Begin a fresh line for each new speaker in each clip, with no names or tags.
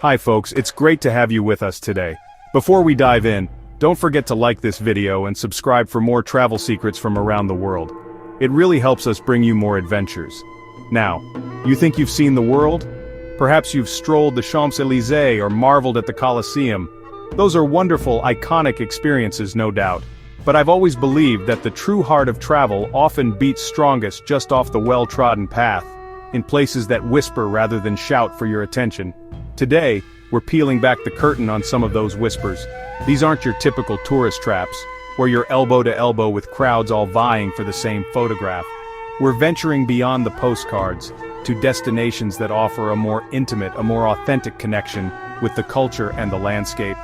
Hi folks, it's great to have you with us today. Before we dive in, don't forget to like this video and subscribe for more travel secrets from around the world. It really helps us bring you more adventures. Now, you think you've seen the world? Perhaps you've strolled the Champs-Élysées or marveled at the Colosseum. Those are wonderful, iconic experiences, no doubt. But I've always believed that the true heart of travel often beats strongest just off the well-trodden path, in places that whisper rather than shout for your attention. Today, we're peeling back the curtain on some of those whispers. These aren't your typical tourist traps, where you're elbow to elbow with crowds all vying for the same photograph. We're venturing beyond the postcards, to destinations that offer a more intimate, a more authentic connection with the culture and the landscape.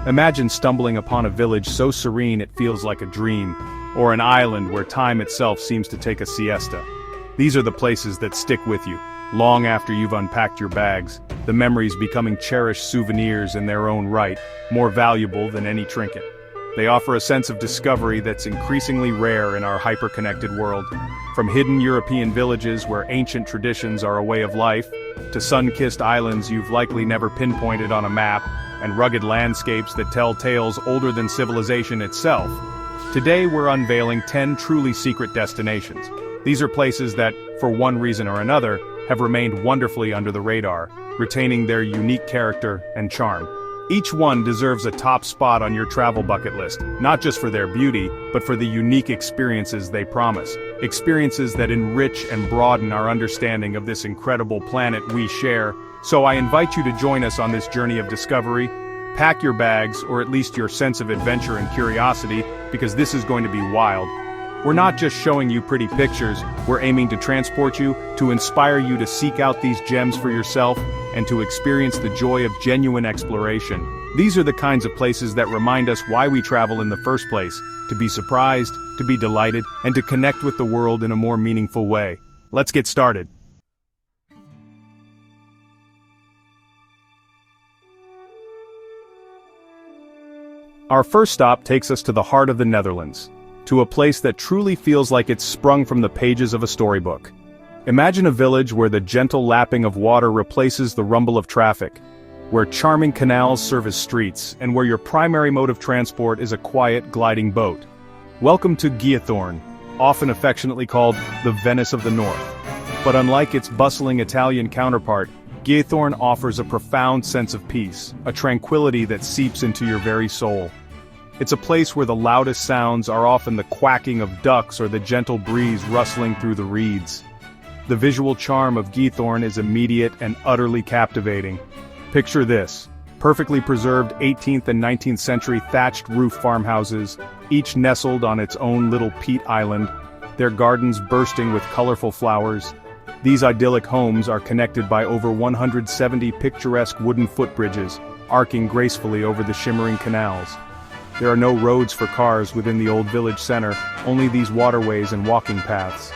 Imagine stumbling upon a village so serene it feels like a dream, or an island where time itself seems to take a siesta. These are the places that stick with you, long after you've unpacked your bags, the memories becoming cherished souvenirs in their own right, more valuable than any trinket. They offer a sense of discovery that's increasingly rare in our hyper-connected world. From hidden European villages where ancient traditions are a way of life, to sun-kissed islands you've likely never pinpointed on a map, and rugged landscapes that tell tales older than civilization itself. Today we're unveiling 10 truly secret destinations. These are places that, for one reason or another, have remained wonderfully under the radar, retaining their unique character and charm. Each one deserves a top spot on your travel bucket list, not just for their beauty, but for the unique experiences they promise. Experiences that enrich and broaden our understanding of this incredible planet we share. So I invite you to join us on this journey of discovery. Pack your bags, or at least your sense of adventure and curiosity, because this is going to be wild. We're not just showing you pretty pictures, we're aiming to transport you, to inspire you to seek out these gems for yourself, and to experience the joy of genuine exploration. These are the kinds of places that remind us why we travel in the first place, to be surprised, to be delighted, and to connect with the world in a more meaningful way. Let's get started. Our first stop takes us to the heart of the Netherlands, to a place that truly feels like it's sprung from the pages of a storybook. Imagine a village where the gentle lapping of water replaces the rumble of traffic, where charming canals serve as streets, and where your primary mode of transport is a quiet, gliding boat. Welcome to Giethoorn, often affectionately called the Venice of the North. But unlike its bustling Italian counterpart, Giethoorn offers a profound sense of peace, a tranquility that seeps into your very soul. It's a place where the loudest sounds are often the quacking of ducks or the gentle breeze rustling through the reeds. The visual charm of Giethoorn is immediate and utterly captivating. Picture this: perfectly preserved 18th and 19th century thatched roof farmhouses, each nestled on its own little peat island, their gardens bursting with colorful flowers. These idyllic homes are connected by over 170 picturesque wooden footbridges, arcing gracefully over the shimmering canals. There are no roads for cars within the old village center, only these waterways and walking paths.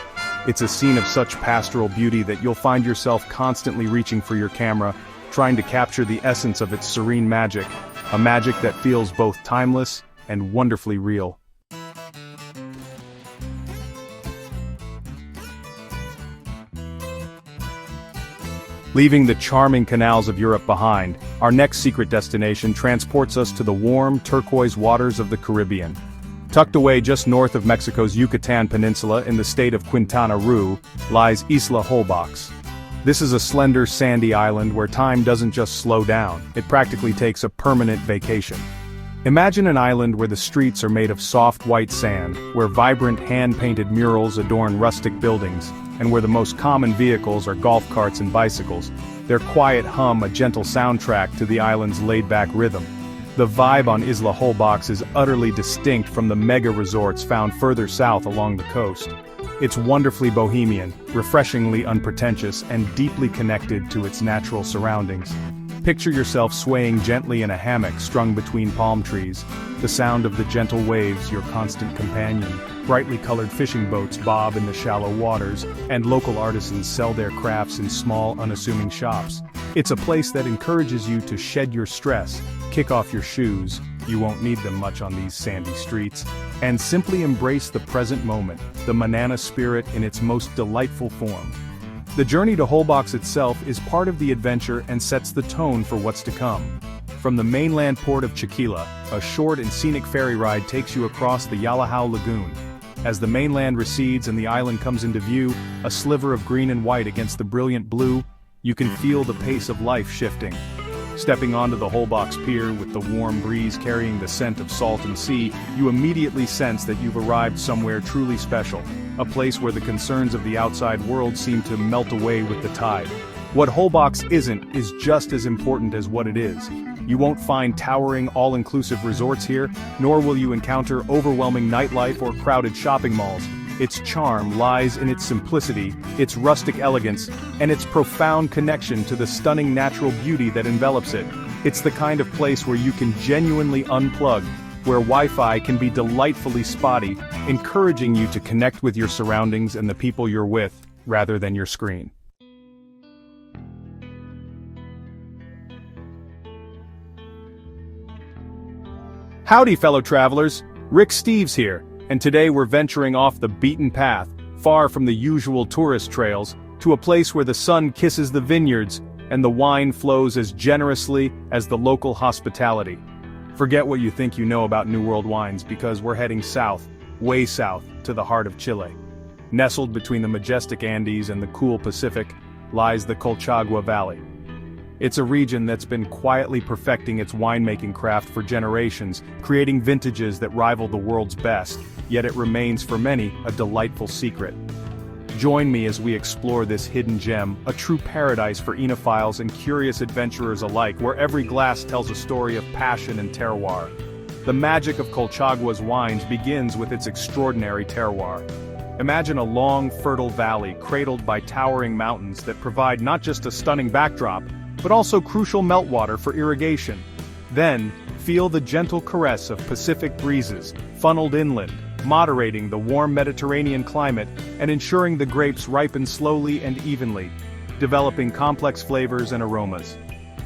It's a scene of such pastoral beauty that you'll find yourself constantly reaching for your camera, trying to capture the essence of its serene magic, a magic that feels both timeless and wonderfully real. Leaving the charming canals of Europe behind, our next secret destination transports us to the warm, turquoise waters of the Caribbean. Tucked away just north of Mexico's Yucatan Peninsula in the state of Quintana Roo, lies Isla Holbox. This is a slender, sandy island where time doesn't just slow down, it practically takes a permanent vacation. Imagine an island where the streets are made of soft white sand, where vibrant hand-painted murals adorn rustic buildings, and where the most common vehicles are golf carts and bicycles, their quiet hum a gentle soundtrack to the island's laid-back rhythm. The vibe on Isla Holbox is utterly distinct from the mega-resorts found further south along the coast. It's wonderfully bohemian, refreshingly unpretentious, and deeply connected to its natural surroundings. Picture yourself swaying gently in a hammock strung between palm trees, the sound of the gentle waves your constant companion. Brightly colored fishing boats bob in the shallow waters, and local artisans sell their crafts in small, unassuming shops. It's a place that encourages you to shed your stress, kick off your shoes, you won't need them much on these sandy streets, and simply embrace the present moment, the manana spirit in its most delightful form. The journey to Holbox itself is part of the adventure and sets the tone for what's to come. From the mainland port of Chile, a short and scenic ferry ride takes you across the Yalahao Lagoon. As the mainland recedes and the island comes into view, a sliver of green and white against the brilliant blue, you can feel the pace of life shifting. Stepping onto the Holbox pier with the warm breeze carrying the scent of salt and sea, you immediately sense that you've arrived somewhere truly special, a place where the concerns of the outside world seem to melt away with the tide. What Holbox isn't is just as important as what it is. You won't find towering, all-inclusive resorts here, nor will you encounter overwhelming nightlife or crowded shopping malls. Its charm lies in its simplicity, its rustic elegance, and its profound connection to the stunning natural beauty that envelops it. It's the kind of place where you can genuinely unplug, where Wi-Fi can be delightfully spotty, encouraging you to connect with your surroundings and the people you're with, rather than your screen. Howdy fellow travelers, Rick Steves here, and today we're venturing off the beaten path, far from the usual tourist trails, to a place where the sun kisses the vineyards, and the wine flows as generously as the local hospitality. Forget what you think you know about New World wines because we're heading south, way south, to the heart of Chile. Nestled between the majestic Andes and the cool Pacific, lies the Colchagua Valley. It's a region that's been quietly perfecting its winemaking craft for generations, creating vintages that rival the world's best, yet it remains for many a delightful secret. Join me as we explore this hidden gem, a true paradise for enophiles and curious adventurers alike, where every glass tells a story of passion and terroir. The magic of Colchagua's wines begins with its extraordinary terroir. Imagine a long, fertile valley cradled by towering mountains that provide not just a stunning backdrop, but also crucial meltwater for irrigation. Then, feel the gentle caress of Pacific breezes, funneled inland, moderating the warm Mediterranean climate and ensuring the grapes ripen slowly and evenly, developing complex flavors and aromas.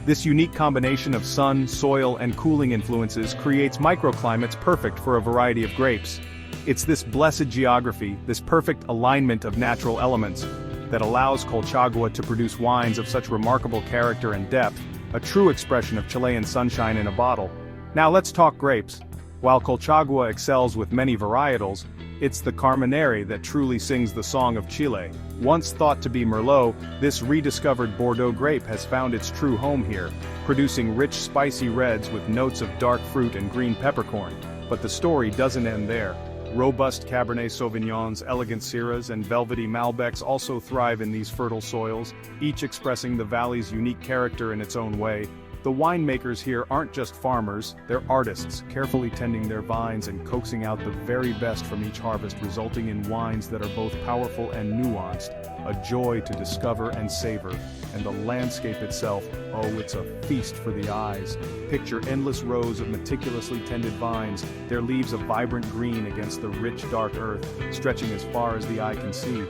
This unique combination of sun, soil, and cooling influences creates microclimates perfect for a variety of grapes. It's this blessed geography, this perfect alignment of natural elements, that allows Colchagua to produce wines of such remarkable character and depth, a true expression of Chilean sunshine in a bottle. Now let's talk grapes. While Colchagua excels with many varietals, it's the Carmenere that truly sings the song of Chile. Once thought to be Merlot, this rediscovered Bordeaux grape has found its true home here, producing rich spicy reds with notes of dark fruit and green peppercorn. But the story doesn't end there. Robust Cabernet Sauvignons, elegant Syrahs, and velvety Malbecs also thrive in these fertile soils, each expressing the valley's unique character in its own way. The winemakers here aren't just farmers, they're artists, carefully tending their vines and coaxing out the very best from each harvest, resulting in wines that are both powerful and nuanced, a joy to discover and savor. And the landscape itself, oh, it's a feast for the eyes. Picture endless rows of meticulously tended vines, their leaves a vibrant green against the rich dark earth, stretching as far as the eye can see.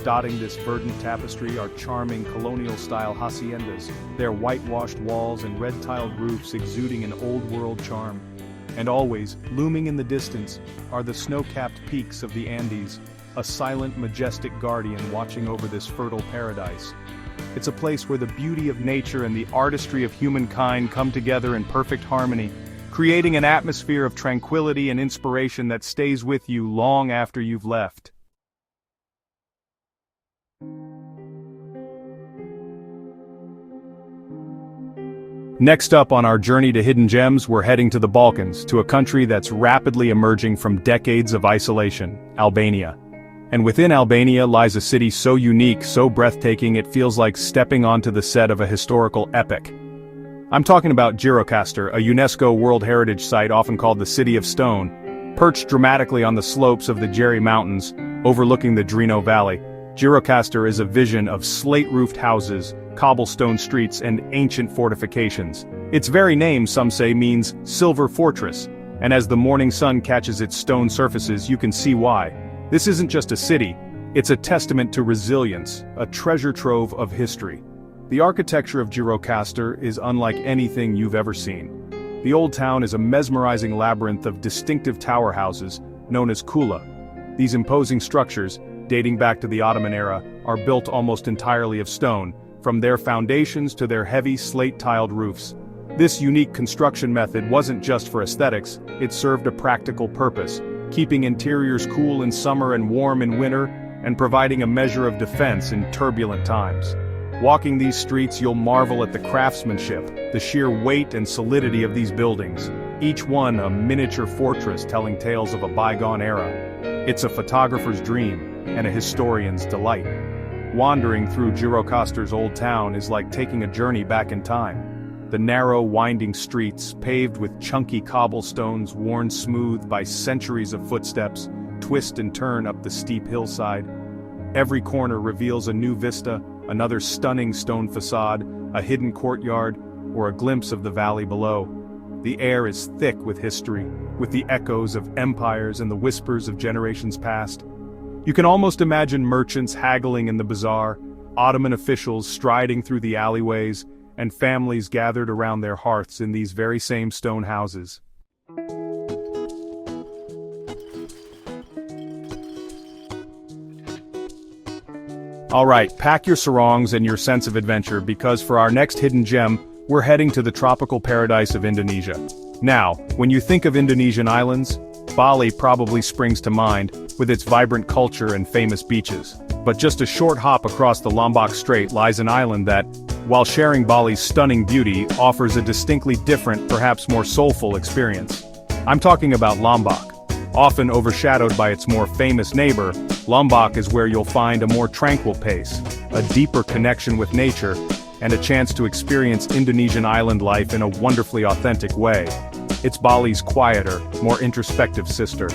Dotting this verdant tapestry are charming colonial-style haciendas, their whitewashed walls and red-tiled roofs exuding an old-world charm. And always, looming in the distance, are the snow-capped peaks of the Andes, a silent, majestic guardian watching over this fertile paradise. It's a place where the beauty of nature and the artistry of humankind come together in perfect harmony, creating an atmosphere of tranquility and inspiration that stays with you long after you've left. Next up on our journey to hidden gems, we're heading to the Balkans, to a country that's rapidly emerging from decades of isolation, Albania. And within Albania lies a city so unique, so breathtaking, it feels like stepping onto the set of a historical epic. I'm talking about Gjirokastër, a UNESCO World Heritage Site often called the City of Stone. Perched dramatically on the slopes of the Gjeri Mountains, overlooking the Drino Valley, Gjirokastër is a vision of slate-roofed houses, cobblestone streets, and ancient fortifications. Its very name, some say, means silver fortress, and as the morning sun catches its stone surfaces, you can see why. This isn't just a city, it's a testament to resilience, a treasure trove of history. The architecture of Gjirokastër is unlike anything you've ever seen. The old town is a mesmerizing labyrinth of distinctive tower houses, known as kula. These imposing structures, dating back to the Ottoman era, are built almost entirely of stone, from their foundations to their heavy slate-tiled roofs. This unique construction method wasn't just for aesthetics, it served a practical purpose, keeping interiors cool in summer and warm in winter, and providing a measure of defense in turbulent times. Walking these streets, you'll marvel at the craftsmanship, the sheer weight and solidity of these buildings, each one a miniature fortress telling tales of a bygone era. It's a photographer's dream, and a historian's delight. Wandering through Gjirokastër's old town is like taking a journey back in time. The narrow, winding streets, paved with chunky cobblestones worn smooth by centuries of footsteps, twist and turn up the steep hillside. Every corner reveals a new vista, another stunning stone facade, a hidden courtyard, or a glimpse of the valley below. The air is thick with history, with the echoes of empires and the whispers of generations past. You can almost imagine merchants haggling in the bazaar, Ottoman officials striding through the alleyways, and families gathered around their hearths in these very same stone houses. Alright, pack your sarongs and your sense of adventure because for our next hidden gem, we're heading to the tropical paradise of Indonesia. Now, when you think of Indonesian islands, Bali probably springs to mind, with its vibrant culture and famous beaches. But just a short hop across the Lombok Strait lies an island that, while sharing Bali's stunning beauty, offers a distinctly different, perhaps more soulful experience. I'm talking about Lombok. Often overshadowed by its more famous neighbor, Lombok is where you'll find a more tranquil pace, a deeper connection with nature, and a chance to experience Indonesian island life in a wonderfully authentic way. It's Bali's quieter, more introspective sister.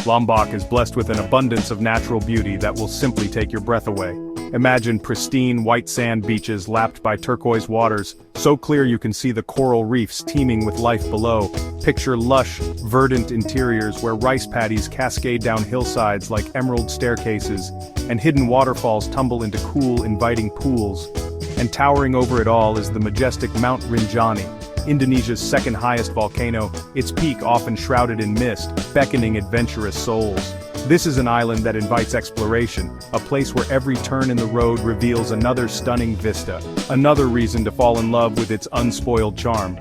Lombok is blessed with an abundance of natural beauty that will simply take your breath away. Imagine pristine white sand beaches lapped by turquoise waters, so clear you can see the coral reefs teeming with life below. Picture lush, verdant interiors where rice paddies cascade down hillsides like emerald staircases, and hidden waterfalls tumble into cool, inviting pools. And towering over it all is the majestic Mount Rinjani, Indonesia's second highest volcano, its peak often shrouded in mist, beckoning adventurous souls. This is an island that invites exploration, a place where every turn in the road reveals another stunning vista, another reason to fall in love with its unspoiled charm.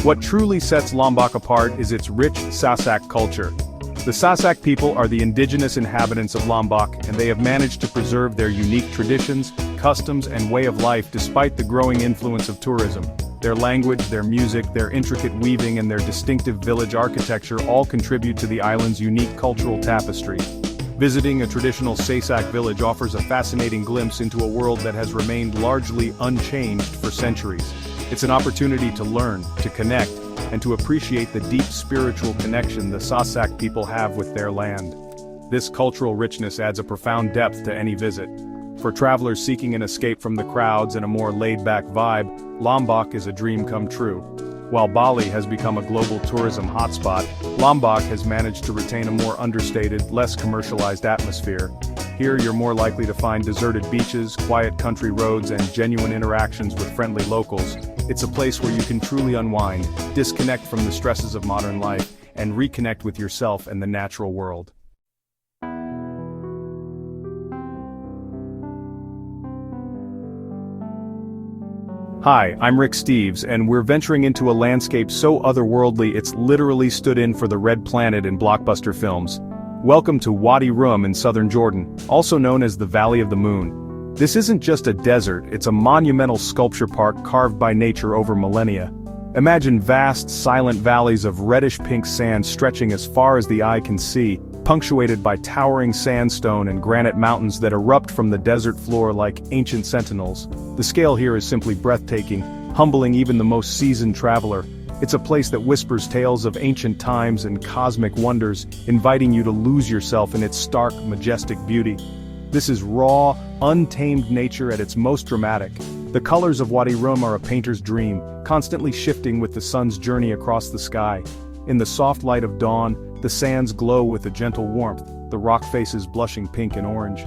What truly sets Lombok apart is its rich Sasak culture. The Sasak people are the indigenous inhabitants of Lombok, and they have managed to preserve their unique traditions, customs, and way of life despite the growing influence of tourism. Their language, their music, their intricate weaving, and their distinctive village architecture all contribute to the island's unique cultural tapestry. Visiting a traditional Sasak village offers a fascinating glimpse into a world that has remained largely unchanged for centuries. It's an opportunity to learn, to connect, and to appreciate the deep spiritual connection the Sasak people have with their land. This cultural richness adds a profound depth to any visit. For travelers seeking an escape from the crowds and a more laid-back vibe, Lombok is a dream come true. While Bali has become a global tourism hotspot, Lombok has managed to retain a more understated, less commercialized atmosphere. Here you're more likely to find deserted beaches, quiet country roads, and genuine interactions with friendly locals. It's a place where you can truly unwind, disconnect from the stresses of modern life, and reconnect with yourself and the natural world. Hi, I'm Rick Steves, and we're venturing into a landscape so otherworldly it's literally stood in for the Red Planet in blockbuster films. Welcome to Wadi in southern Jordan, also known as the Valley of the Moon. This isn't just a desert, it's a monumental sculpture park carved by nature over millennia. Imagine vast, silent valleys of reddish-pink sand stretching as far as the eye can see, punctuated by towering sandstone and granite mountains that erupt from the desert floor like ancient sentinels. The scale here is simply breathtaking, humbling even the most seasoned traveler. It's a place that whispers tales of ancient times and cosmic wonders, inviting you to lose yourself in its stark, majestic beauty. This is raw, untamed nature at its most dramatic. The colors of Wadi are a painter's dream, constantly shifting with the sun's journey across the sky. In the soft light of dawn, the sands glow with a gentle warmth, the rock faces blushing pink and orange.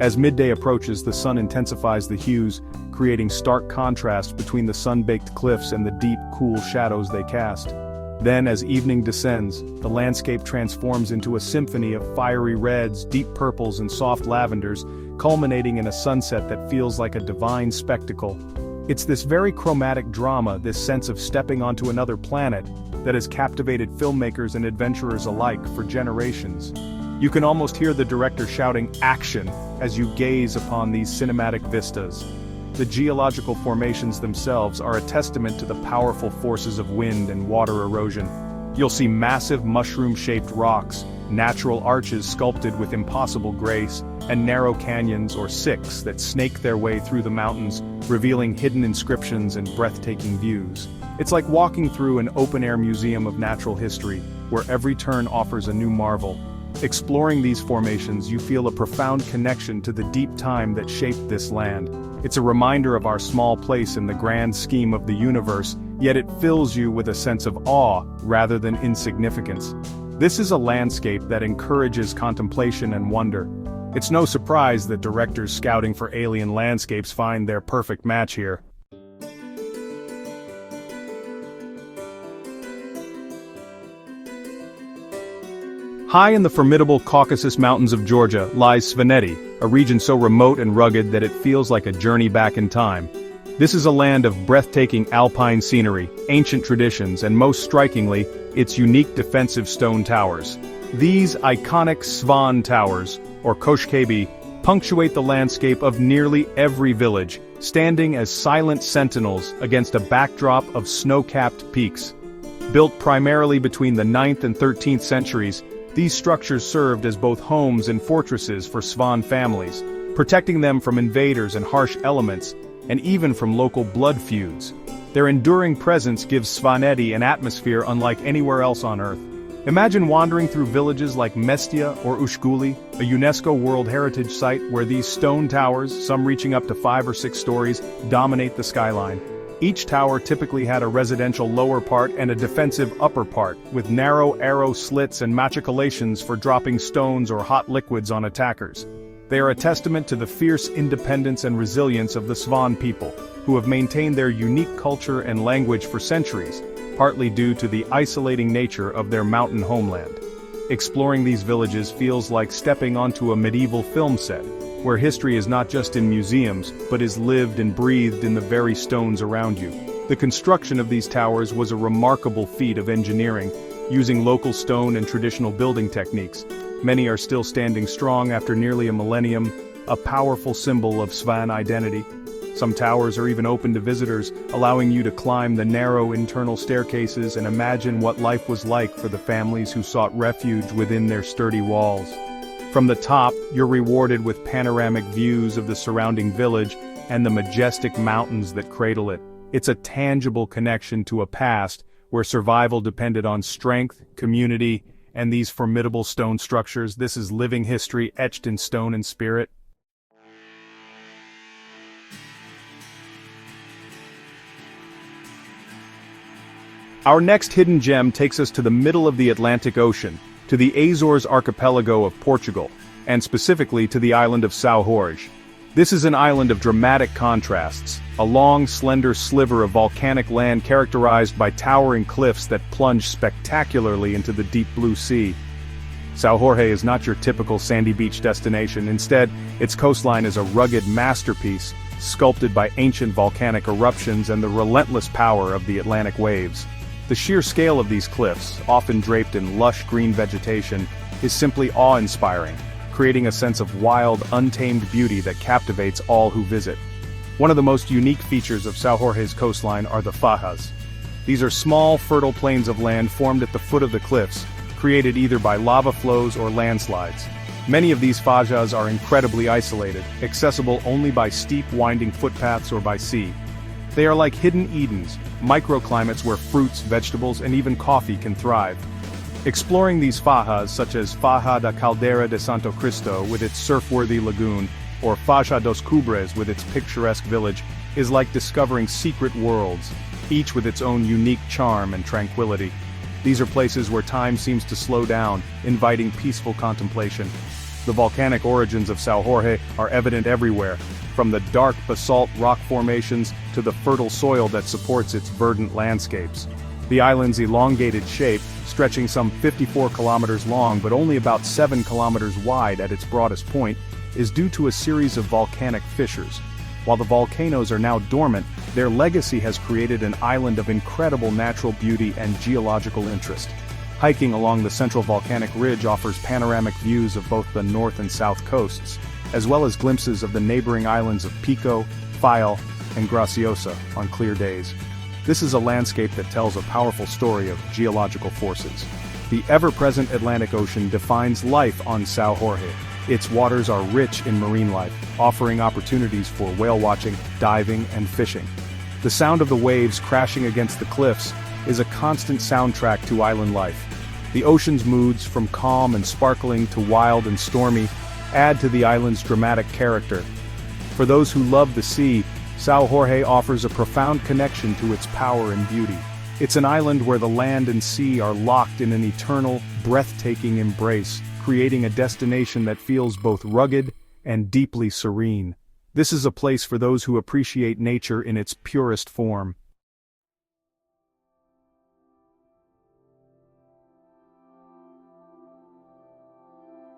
As midday approaches, the sun intensifies the hues, creating stark contrast between the sun-baked cliffs and the deep, cool shadows they cast. Then, as evening descends, the landscape transforms into a symphony of fiery reds, deep purples and soft lavenders, culminating in a sunset that feels like a divine spectacle. It's this very chromatic drama, this sense of stepping onto another planet, that has captivated filmmakers and adventurers alike for generations. You can almost hear the director shouting "action" as you gaze upon these cinematic vistas. The geological formations themselves are a testament to the powerful forces of wind and water erosion. You'll see massive mushroom-shaped rocks, natural arches sculpted with impossible grace, and narrow canyons or siks that snake their way through the mountains, revealing hidden inscriptions and breathtaking views. It's like walking through an open-air museum of natural history, where every turn offers a new marvel. Exploring these formations, you feel a profound connection to the deep time that shaped this land. It's a reminder of our small place in the grand scheme of the universe, yet it fills you with a sense of awe rather than insignificance. This is a landscape that encourages contemplation and wonder. It's no surprise that directors scouting for alien landscapes find their perfect match here. High in the formidable Caucasus Mountains of Georgia lies Svaneti, a region so remote and rugged that it feels like a journey back in time. This is a land of breathtaking alpine scenery, ancient traditions, and most strikingly, its unique defensive stone towers. These iconic Svan towers, or Colchagua, punctuate the landscape of nearly every village, standing as silent sentinels against a backdrop of snow-capped peaks. Built primarily between the 9th and 13th centuries, these structures served as both homes and fortresses for Svan families, protecting them from invaders and harsh elements, and even from local blood feuds. Their enduring presence gives Svaneti an atmosphere unlike anywhere else on Earth. Imagine wandering through villages like Mestia or Ushguli, a UNESCO World Heritage Site where these stone towers, some reaching up to 5 or 6 stories, dominate the skyline. Each tower typically had a residential lower part and a defensive upper part, with narrow arrow slits and machicolations for dropping stones or hot liquids on attackers. They are a testament to the fierce independence and resilience of the Svan people, who have maintained their unique culture and language for centuries, partly due to the isolating nature of their mountain homeland. Exploring these villages feels like stepping onto a medieval film set, where history is not just in museums, but is lived and breathed in the very stones around you. The construction of these towers was a remarkable feat of engineering, using local stone and traditional building techniques. Many are still standing strong after nearly a millennium, a powerful symbol of Svan identity. Some towers are even open to visitors, allowing you to climb the narrow internal staircases and imagine what life was like for the families who sought refuge within their sturdy walls. From the top, you're rewarded with panoramic views of the surrounding village and the majestic mountains that cradle it. It's a tangible connection to a past where survival depended on strength, community, and these formidable stone structures. This is living history etched in stone and spirit. Our next hidden gem takes us to the middle of the Atlantic Ocean, to the Azores archipelago of Portugal, and specifically to the island of São Jorge. This is an island of dramatic contrasts, a long, slender sliver of volcanic land characterized by towering cliffs that plunge spectacularly into the deep blue sea. São Jorge is not your typical sandy beach destination. Instead, its coastline is a rugged masterpiece, sculpted by ancient volcanic eruptions and the relentless power of the Atlantic waves. The sheer scale of these cliffs, often draped in lush green vegetation, is simply awe-inspiring, creating a sense of wild, untamed beauty that captivates all who visit. One of the most unique features of São Jorge's coastline are the fajas. These are small, fertile plains of land formed at the foot of the cliffs, created either by lava flows or landslides. Many of these fajas are incredibly isolated, accessible only by steep, winding footpaths or by sea. They are like hidden Edens, microclimates where fruits, vegetables, and even coffee can thrive. Exploring these fajas, such as Faja da Caldeira de Santo Cristo with its surf-worthy lagoon, or Faja dos Cubres with its picturesque village, is like discovering secret worlds, each with its own unique charm and tranquility. These are places where time seems to slow down, inviting peaceful contemplation. The volcanic origins of São Jorge are evident everywhere, from the dark basalt rock formations to the fertile soil that supports its verdant landscapes. The island's elongated shape, stretching some 54 kilometers long but only about 7 kilometers wide at its broadest point, is due to a series of volcanic fissures. While the volcanoes are now dormant, their legacy has created an island of incredible natural beauty and geological interest. Hiking along the central volcanic ridge offers panoramic views of both the north and south coasts, as well as glimpses of the neighboring islands of Pico, Fayal, and Graciosa on clear days. This is a landscape that tells a powerful story of geological forces. The ever-present Atlantic Ocean defines life on São Jorge. Its waters are rich in marine life, offering opportunities for whale watching, diving, and fishing. The sound of the waves crashing against the cliffs is a constant soundtrack to island life. The ocean's moods, from calm and sparkling to wild and stormy, add to the island's dramatic character. For those who love the sea, São Jorge offers a profound connection to its power and beauty. It's an island where the land and sea are locked in an eternal, breathtaking embrace, creating a destination that feels both rugged and deeply serene. This is a place for those who appreciate nature in its purest form.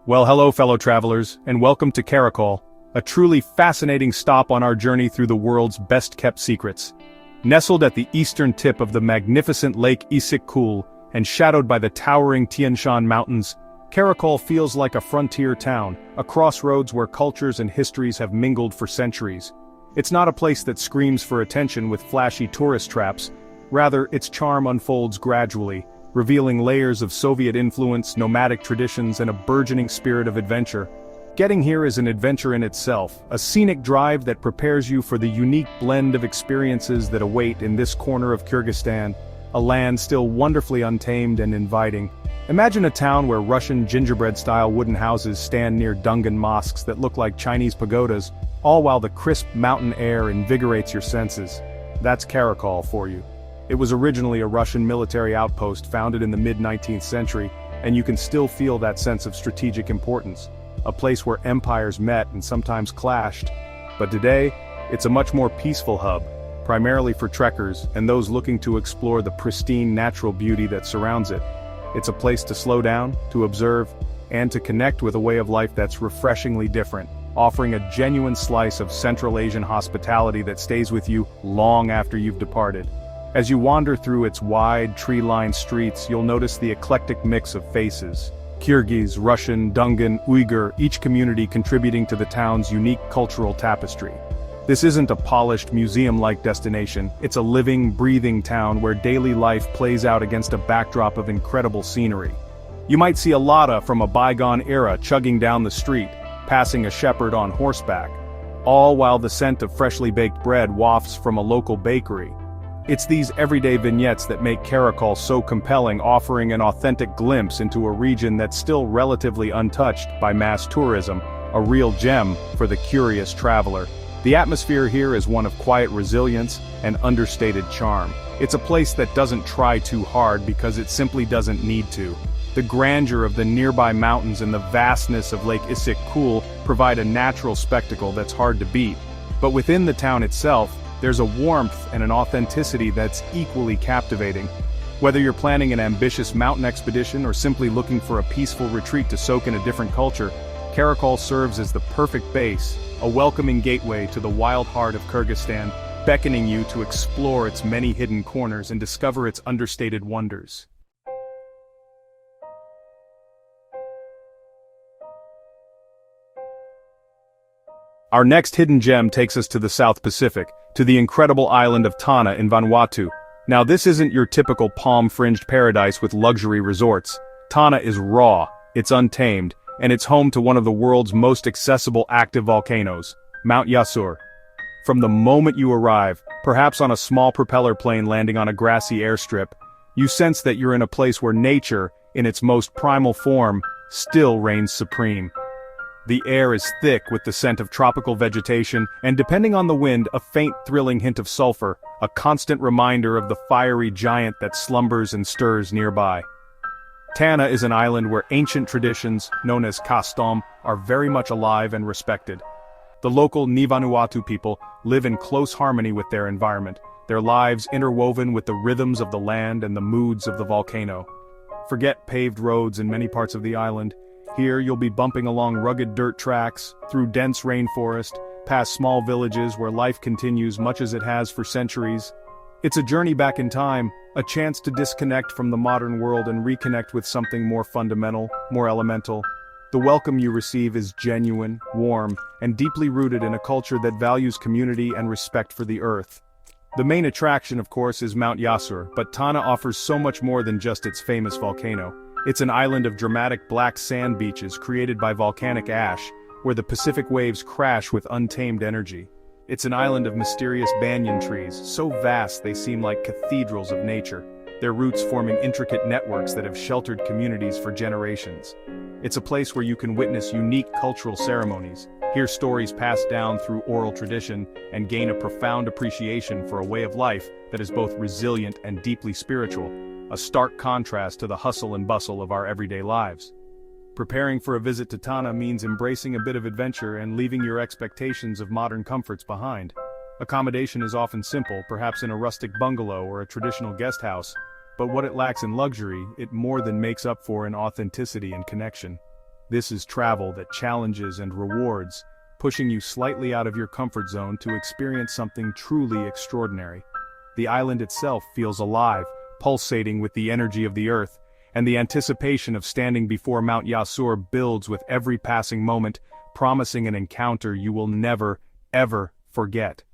Well, hello fellow travelers, and welcome to Karakol, a truly fascinating stop on our journey through the world's best-kept secrets. Nestled at the eastern tip of the magnificent Lake Issyk-Kul and shadowed by the towering Tian Mountains, Karakol feels like a frontier town, a crossroads where cultures and histories have mingled for centuries. It's not a place that screams for attention with flashy tourist traps, rather its charm unfolds gradually, revealing layers of Soviet influence, nomadic traditions, and a burgeoning spirit of adventure. Getting here is an adventure in itself, a scenic drive that prepares you for the unique blend of experiences that await in this corner of Kyrgyzstan, a land still wonderfully untamed and inviting. Imagine a town where Russian gingerbread-style wooden houses stand near Dungan mosques that look like Chinese pagodas, all while the crisp mountain air invigorates your senses. That's Karakol for you. It was originally a Russian military outpost founded in the mid-19th century, and you can still feel that sense of strategic importance. A place where empires met and sometimes clashed. But today, it's a much more peaceful hub, primarily for trekkers and those looking to explore the pristine natural beauty that surrounds it. It's a place to slow down, to observe, and to connect with a way of life that's refreshingly different, offering a genuine slice of Central Asian hospitality that stays with you long after you've departed. As you wander through its wide, tree-lined streets, you'll notice the eclectic mix of faces. Kyrgyz, Russian, Dungan, Uyghur, each community contributing to the town's unique cultural tapestry. This isn't a polished, museum-like destination, it's a living, breathing town where daily life plays out against a backdrop of incredible scenery. You might see a Lada from a bygone era chugging down the street, passing a shepherd on horseback, all while the scent of freshly baked bread wafts from a local bakery. It's these everyday vignettes that make Karakol so compelling, offering an authentic glimpse into a region that's still relatively untouched by mass tourism, a real gem for the curious traveler. The atmosphere here is one of quiet resilience and understated charm. It's a place that doesn't try too hard because it simply doesn't need to. The grandeur of the nearby mountains and the vastness of Lake Issyk-Kul provide a natural spectacle that's hard to beat. But within the town itself, there's a warmth and an authenticity that's equally captivating. Whether you're planning an ambitious mountain expedition or simply looking for a peaceful retreat to soak in a different culture, Karakol serves as the perfect base, a welcoming gateway to the wild heart of Kyrgyzstan, beckoning you to explore its many hidden corners and discover its understated wonders. Our next hidden gem takes us to the South Pacific, to the incredible island of Tanna in Vanuatu. Now this isn't your typical palm-fringed paradise with luxury resorts. Tanna is raw, it's untamed, and it's home to one of the world's most accessible active volcanoes, Mount Gjirokastër. From the moment you arrive, perhaps on a small propeller plane landing on a grassy airstrip, you sense that you're in a place where nature, in its most primal form, still reigns supreme. The air is thick with the scent of tropical vegetation, and depending on the wind, a faint thrilling hint of sulfur, a constant reminder of the fiery giant that slumbers and stirs nearby. Tanna is an island where ancient traditions, known as custom, are very much alive and respected. The local Vanuatu people live in close harmony with their environment, their lives interwoven with the rhythms of the land and the moods of the volcano. Forget paved roads in many parts of the island. Here you'll be bumping along rugged dirt tracks, through dense rainforest, past small villages where life continues much as it has for centuries. It's a journey back in time, a chance to disconnect from the modern world and reconnect with something more fundamental, more elemental. The welcome you receive is genuine, warm, and deeply rooted in a culture that values community and respect for the earth. The main attraction, of course, is Mount Gjirokastër, but Tanna offers so much more than just its famous volcano. It's an island of dramatic black sand beaches created by volcanic ash, where the Pacific waves crash with untamed energy. It's an island of mysterious banyan trees, so vast they seem like cathedrals of nature, their roots forming intricate networks that have sheltered communities for generations. It's a place where you can witness unique cultural ceremonies, hear stories passed down through oral tradition, and gain a profound appreciation for a way of life that is both resilient and deeply spiritual, a stark contrast to the hustle and bustle of our everyday lives. Preparing for a visit to Tanna means embracing a bit of adventure and leaving your expectations of modern comforts behind. Accommodation is often simple, perhaps in a rustic bungalow or a traditional guest house, but what it lacks in luxury, it more than makes up for in authenticity and connection. This is travel that challenges and rewards, pushing you slightly out of your comfort zone to experience something truly extraordinary. The island itself feels alive, pulsating with the energy of the earth, and the anticipation of standing before Mount Gjirokastër builds with every passing moment, promising an encounter you will never, ever forget.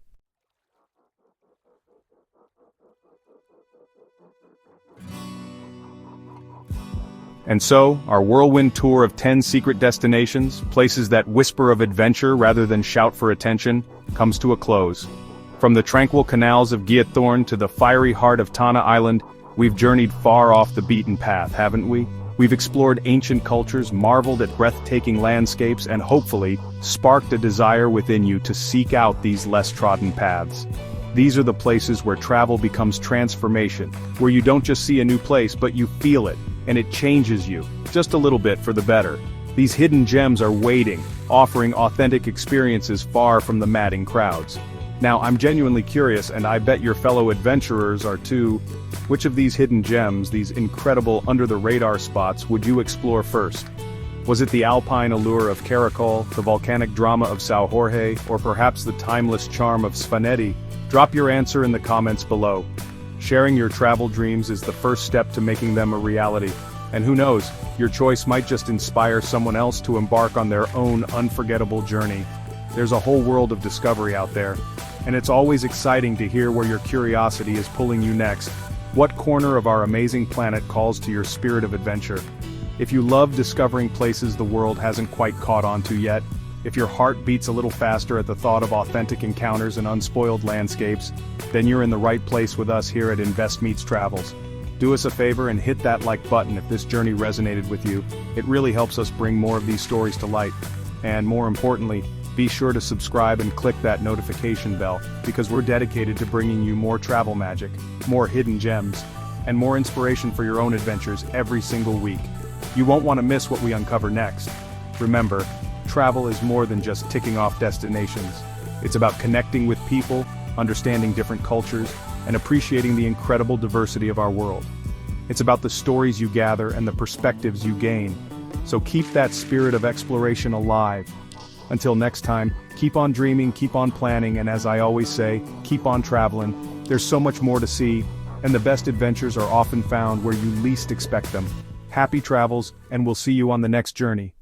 And so, our whirlwind tour of 10 secret destinations, places that whisper of adventure rather than shout for attention, comes to a close. From the tranquil canals of Giethoorn to the fiery heart of Tanna Island, we've journeyed far off the beaten path, haven't we? We've explored ancient cultures, marveled at breathtaking landscapes, and hopefully, sparked a desire within you to seek out these less trodden paths. These are the places where travel becomes transformation, where you don't just see a new place but you feel it, and it changes you, just a little bit for the better. These hidden gems are waiting, offering authentic experiences far from the madding crowds. Now, I'm genuinely curious, and I bet your fellow adventurers are too. Which of these hidden gems, these incredible under-the-radar spots, would you explore first? Was it the alpine allure of Karakol, the volcanic drama of São Jorge, or perhaps the timeless charm of Svaneti? Drop your answer in the comments below. Sharing your travel dreams is the first step to making them a reality. And who knows, your choice might just inspire someone else to embark on their own unforgettable journey. There's a whole world of discovery out there, and it's always exciting to hear where your curiosity is pulling you next. What corner of our amazing planet calls to your spirit of adventure? If you love discovering places the world hasn't quite caught on to yet, if your heart beats a little faster at the thought of authentic encounters and unspoiled landscapes, then you're in the right place with us here at Invest Meets Travels. Do us a favor and hit that like button if this journey resonated with you. It really helps us bring more of these stories to light. And more importantly, be sure to subscribe and click that notification bell, because we're dedicated to bringing you more travel magic, more hidden gems, and more inspiration for your own adventures every single week. You won't want to miss what we uncover next. Remember, travel is more than just ticking off destinations. It's about connecting with people, understanding different cultures, and appreciating the incredible diversity of our world. It's about the stories you gather and the perspectives you gain. So keep that spirit of exploration alive. Until next time, keep on dreaming, keep on planning, and as I always say, keep on traveling. There's so much more to see, and the best adventures are often found where you least expect them. Happy travels, and we'll see you on the next journey.